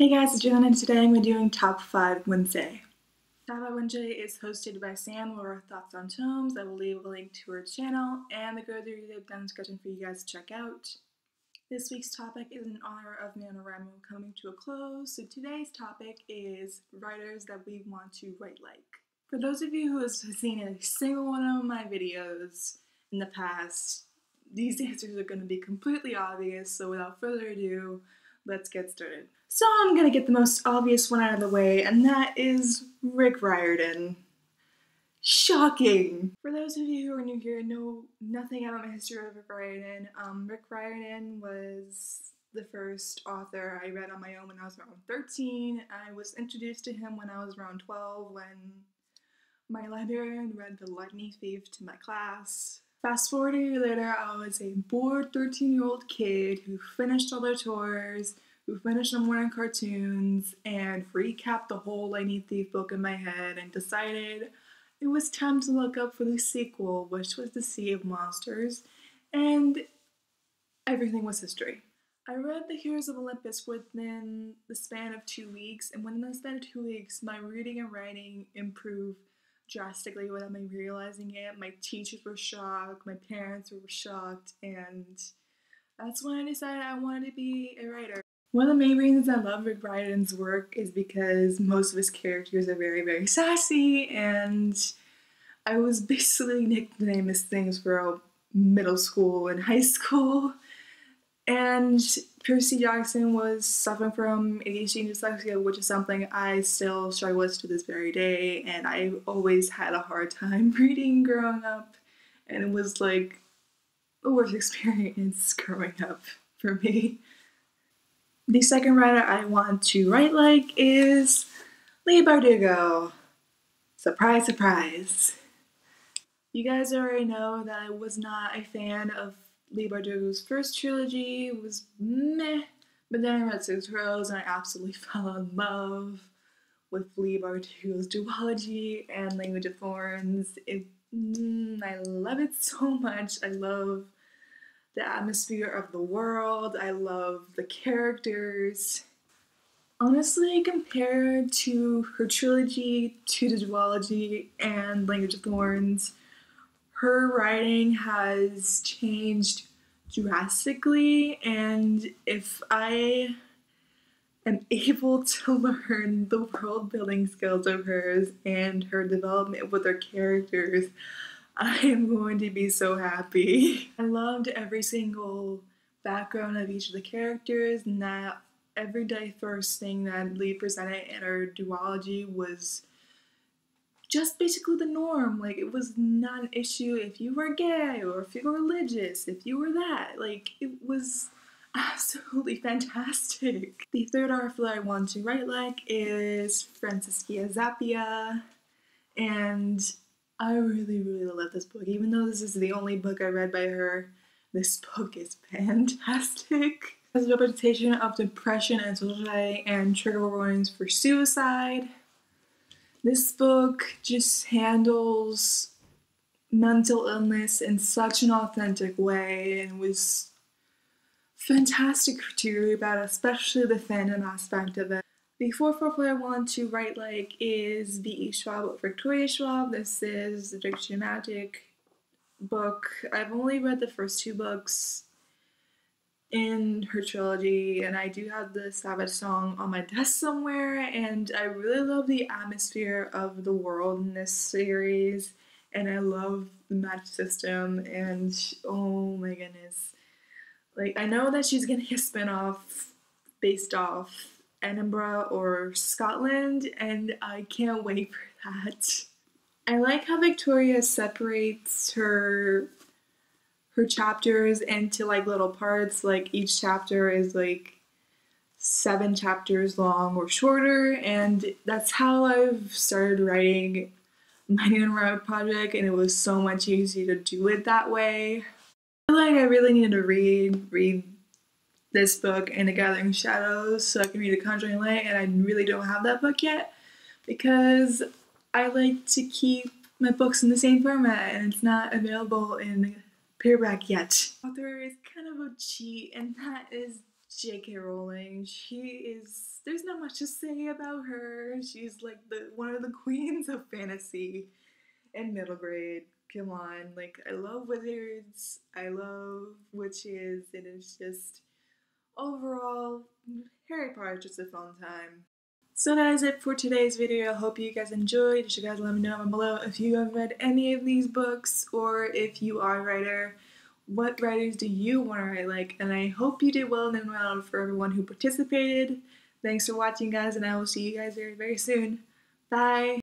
Hey guys, it's Jen, and today I'm doing Top 5 Wednesday. Top 5 Wednesday is hosted by Sam with her thoughts on tomes. I will leave a link to her channel and the Go Through down description for you guys to check out. This week's topic is in honor of NaNoWriMo coming to a close, so today's topic is writers that we want to write like. For those of you who have seen a single one of my videos in the past, these answers are going to be completely obvious, so without further ado, let's get started. So I'm gonna get the most obvious one out of the way, and that is Rick Riordan. Shocking! For those of you who are new here and know nothing about my history of Rick Riordan, Rick Riordan was the first author I read on my own when I was around 13. I was introduced to him when I was around 12 when my librarian read The Lightning Thief to my class. Fast forward a year later, I was a bored 13-year-old kid who finished all their tours, who finished the morning cartoons, and recapped the whole Lightning Thief book in my head and decided it was time to look up for the sequel, which was The Sea of Monsters, and everything was history. I read The Heroes of Olympus within the span of 2 weeks, and within the span of 2 weeks, my reading and writing improved drastically without me realizing it. My teachers were shocked, my parents were shocked, and that's when I decided I wanted to be a writer. One of the main reasons I love Rick Riordan's work is because most of his characters are very, very sassy, and I was basically nicknamed as things for middle school and high school. And Percy Jackson was suffering from ADHD and dyslexia, which is something I still struggle with to this very day, and I always had a hard time reading growing up, and it was like the worst experience growing up for me. The second writer I want to write like is Leigh Bardugo. Surprise, surprise. You guys already know that I was not a fan of Leigh Bardugo's first trilogy. It was meh, but then I read Six Rows and I absolutely fell in love with Leigh Bardugo's duology and Language of Thorns. I love it so much. I love the atmosphere of the world. I love the characters. Honestly, compared to her trilogy, to the duology, and Language of Thorns, her writing has changed drastically, and if I am able to learn the world building skills of hers and her development with her characters, I am going to be so happy. I loved every single background of each of the characters, and that everyday first thing that Leigh presented in her duology was just basically the norm. Like, it was not an issue if you were gay or if you were religious, if you were that. Like, it was absolutely fantastic. The third author I want to write like is Francisca Zappia, and I really, really love this book. Even though this is the only book I read by her, this book is fantastic. It has a representation of depression and social anxiety and trigger warnings for suicide. This book just handles mental illness in such an authentic way, and was fantastic to read about, especially the fandom aspect of it. The fourth author I want to write like is V.E. Schwab or Victoria Schwab. This is the Dictionary of Magic book. I've only read the first 2 books in her trilogy, and I do have the Savage Song on my desk somewhere, and I really love the atmosphere of the world in this series, and I love the magic system, and oh my goodness. Like, I know that she's getting a spin-off based off Edinburgh or Scotland, and I can't wait for that. I like how Victoria separates her chapters into like little parts. Like, each chapter is like 7 chapters long or shorter, and that's how I've started writing my NaNoWriMo project, and it was so much easier to do it that way. I feel like I really needed to read this book and The Gathering Shadows so I can read A Conjuring Light, and I really don't have that book yet because I like to keep my books in the same format, and it's not available in paperback yet. The author is kind of a cheat, and that is J.K. Rowling. There's not much to say about her. She's like one of the queens of fantasy in middle grade. Come on, like I love wizards, I love witches, and it's just overall Harry Potter's just a fun time. So that is it for today's video. I hope you guys enjoyed. You should guys let me know down below if you have read any of these books, or if you are a writer, what writers do you want to write like? And I hope you did well and well for everyone who participated. Thanks for watching, guys, and I will see you guys very, very soon. Bye!